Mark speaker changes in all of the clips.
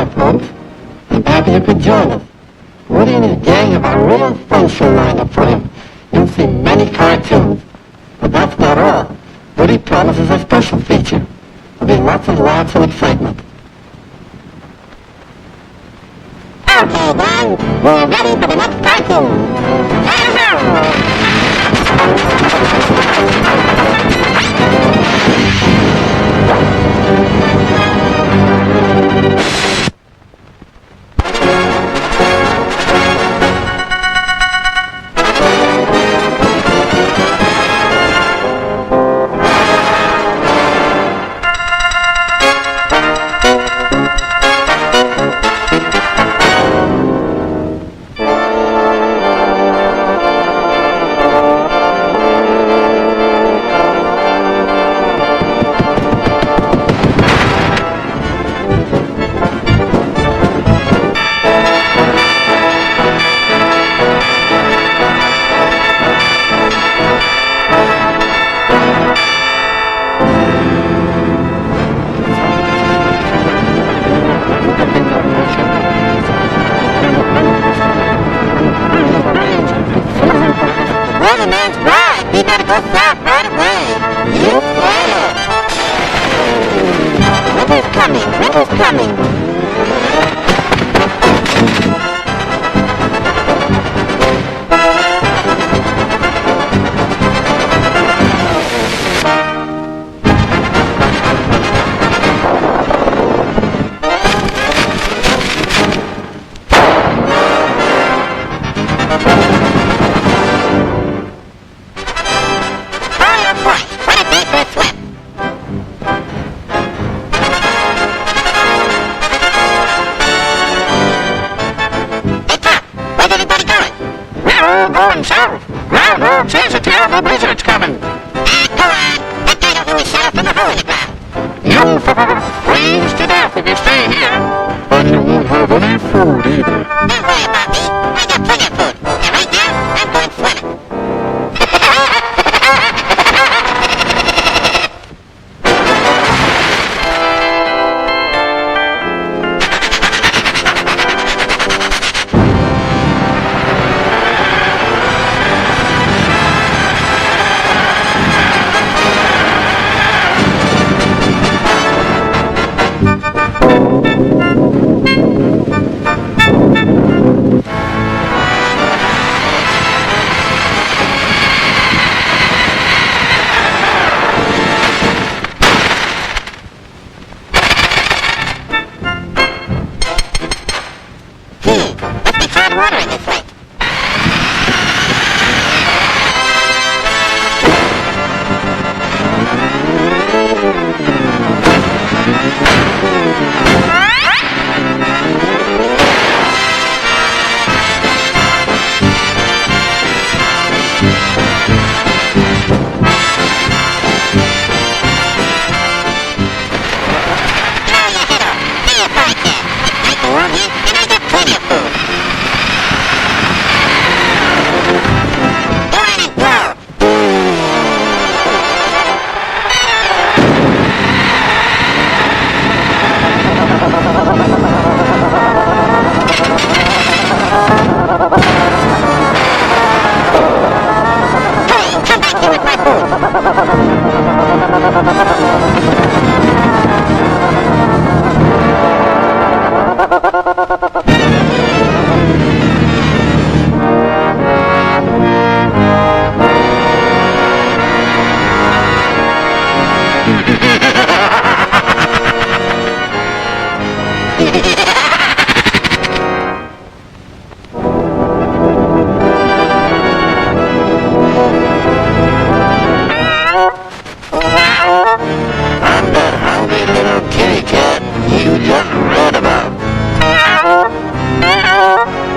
Speaker 1: there, folks. I'm happy you could join us. Woody and his gang have a real fun show lined up for him. You'll see many cartoons. But that's not all. Woody promises a special feature. There'll be lots of laughs and excitement. Okay, then, we're ready for the next cartoon. Weatherman's right. We better go south right away. You said it. Winter's coming. Winter's coming. Going south. Railroad says a terrible blizzard's coming. Go on. That guy don't really shut up in the hole in the ground. You'll freeze to death if you stay here. And you won't have any food either. Don't worry about me. I got plenty of food. And right now, I'm going swimming. Water in this lake.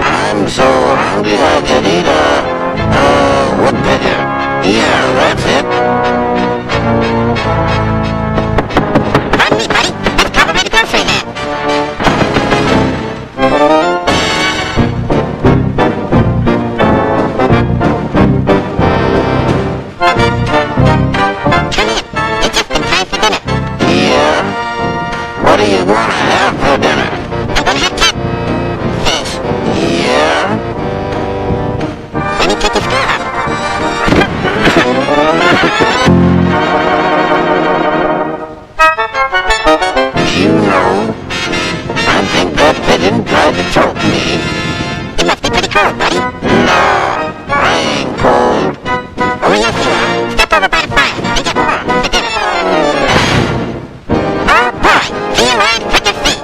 Speaker 1: I'm so hungry I can eat a woodpecker. Yeah, that's it. Pardon me, buddy. That's probably the grocery man. Come in. It's just in time for dinner. Yeah? What do you want to have for dinner? Wanna have cat? Fish. Yeah. Let me get this job. You know, I think that pigeon tried to choke me. You must be pretty cold, buddy. No, I ain't cold. Oh, yes, you are. Step over by the fire and get warm. Forget it. Oh, boy. Feel right at your feet.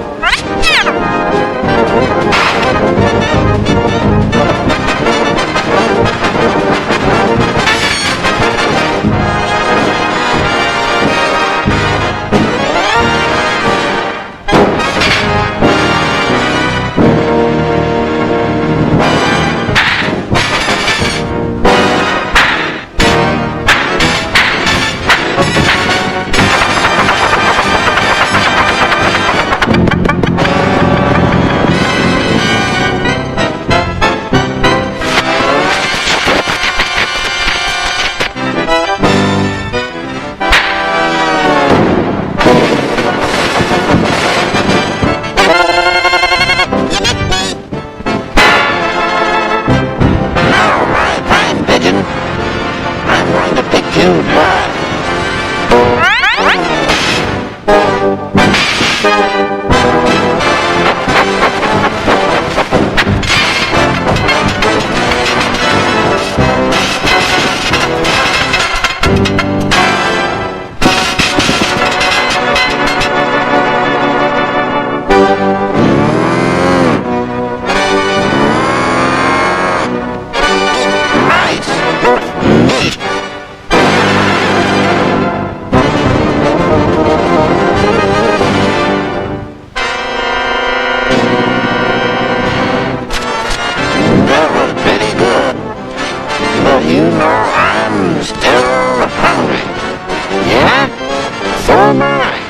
Speaker 1: You know I'm still hungry. Yeah? So am I.